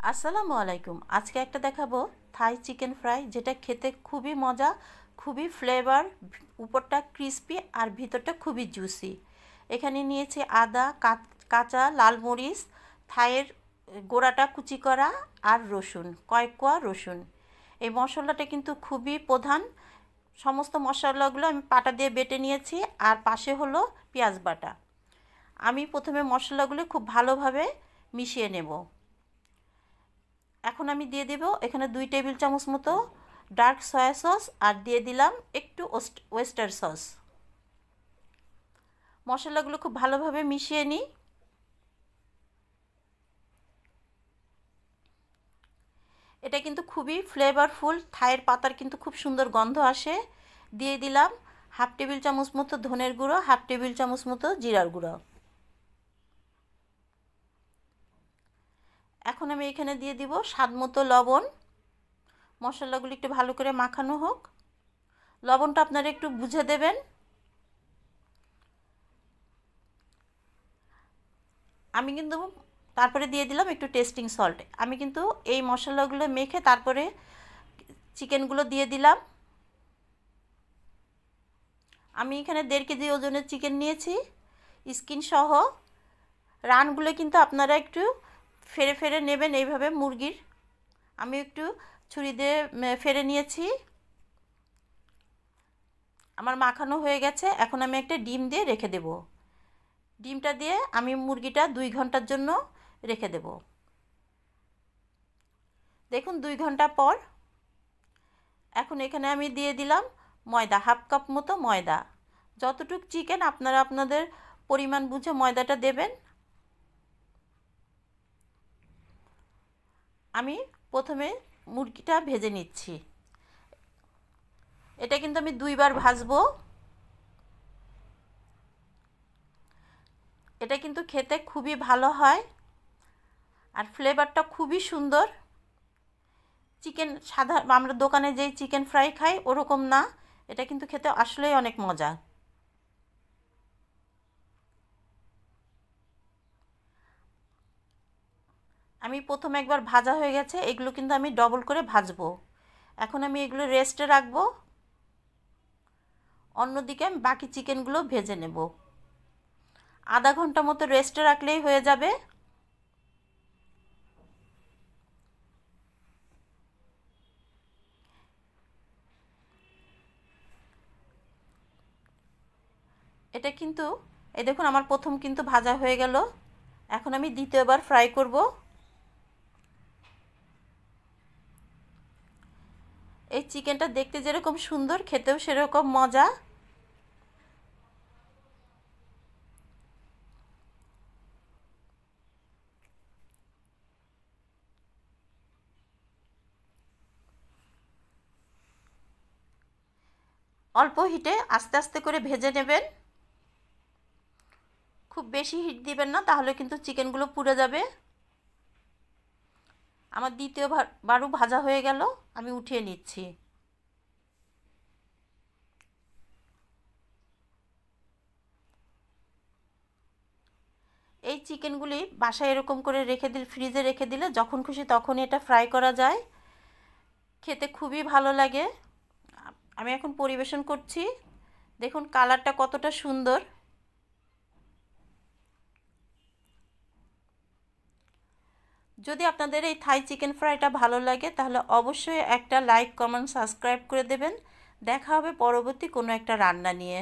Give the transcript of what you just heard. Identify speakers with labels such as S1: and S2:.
S1: আসসালামু আলাইকুম। আজকে একটা দেখাবো থাই চিকেন ফ্রাই, যেটা খেতে খুবই মজা, খুবই ফ্লেভার, উপরটা ক্রিস্পি আর ভিতরটা খুবই জুসি। এখানে নিয়েছি আদা, কাঁচা লাল মরিচ, থাইয়ের গোড়াটা কুচি করা আর রসুন, কয়েক কোয়া রসুন। এই মশলাটা কিন্তু খুবই প্রধান। সমস্ত মশলাগুলো আমি পাটা দিয়ে বেটে নিয়েছি, আর পাশে হলো পেঁয়াজ বাটা। আমি প্রথমে মশলাগুলো খুব ভালোভাবে মিশিয়ে নেব। এখন আমি দিয়ে দেব এখানে 2 টেবিল চামচ মতো ডার্ক সয়া সস, আর দিয়ে দিলাম একটু ওয়েস্টার সস। মশলাগুলো খুব ভালোভাবে মিশিয়ে নিই। এটা কিন্তু খুবই ফ্লেভারফুল, থাইয়ের পাতার কিন্তু খুব সুন্দর গন্ধ আসে। দিয়ে দিলাম হাফ টেবিল চামচ মতো ধনের গুঁড়ো, হাফ টেবিল চামচ মতো জিরার গুঁড়ো। এখন আমি এখানে দিয়ে দিব স্বাদ মতো লবণ। মশলাগুলো একটু ভালো করে মাখানো হোক। লবণটা আপনারা একটু বুঝে দেবেন। আমি কিন্তু তারপরে দিয়ে দিলাম একটু টেস্টিং সল্ট। আমি কিন্তু এই মশলাগুলো মেখে তারপরে চিকেনগুলো দিয়ে দিলাম। আমি এখানে 1.5 কেজি ওজনের চিকেন নিয়েছি, স্কিন সহ। রানগুলো কিন্তু আপনারা একটু ফেরে ফেরে নেবেন এইভাবে মুরগির। আমি একটু ছুরি দিয়ে ফেরে নিয়েছি। আমার মাখানো হয়ে গেছে। এখন আমি একটা ডিম দিয়ে রেখে দেব। ডিমটা দিয়ে আমি মুরগিটা 2 ঘন্টার জন্য রেখে দেব। দেখুন 2 ঘন্টা পর এখন এখানে আমি দিয়ে দিলাম ময়দা, হাফ কাপ মতো ময়দা। যতটুক চিকেন আপনারা আপনাদের পরিমাণ বুঝে ময়দাটা দেবেন। আমি প্রথমে মুরগিটা ভেজে নিচ্ছি। এটা কিন্তু আমি 2 বার ভাজবো। এটা কিন্তু খেতে খুবই ভালো হয়, আর ফ্লেভারটা খুবই সুন্দর। চিকেন সাধারণ আমরা দোকানে যেই চিকেন ফ্রাই খাই ওরকম না, এটা কিন্তু খেতে আসলেই অনেক মজা। আমি প্রথমে একবার ভাজা হয়ে গেছে, এগুলো কিন্তু আমি ডবল করে ভাজবো। এখন আমি এগুলো রেস্টে রাখবো। অন্যদিকে আমি বাকি চিকেনগুলো ভেজে নেব। আধা ঘন্টা মতো রেস্টে রাখলেই হয়ে যাবে। এটা কিন্তু এই দেখুন আমার প্রথম কিন্তু ভাজা হয়ে গেল। এখন আমি দ্বিতীয়বার ফ্রাই করব। এই চিকেনটা দেখতে যেরকম সুন্দর, খেতেও সেরকম মজা। অল্প হিটে আস্তে আস্তে করে ভেজে নেবেন। খুব বেশি হিট দিবেন না, তাহলে কিন্তু চিকেনগুলো পুড়ে যাবে। আমার দ্বিতীয়বারও ভাজা হয়ে গেল, আমি উঠিয়ে নিচ্ছি। এই চিকেনগুলি বাসায় এরকম করে রেখে দিলে, ফ্রিজে রেখে দিলে যখন খুশি তখনই এটা ফ্রাই করা যায়। খেতে খুবই ভালো লাগে। আমি এখন পরিবেশন করছি। দেখুন কালারটা কতটা সুন্দর। যদি আপনাদের এই থাই চিকেন ফ্রাইটা ভালো লাগে তাহলে অবশ্যই একটা লাইক, কমেন্ট, সাবস্ক্রাইব করে দেবেন। দেখা হবে পরবর্তী কোনো একটা রান্না নিয়ে।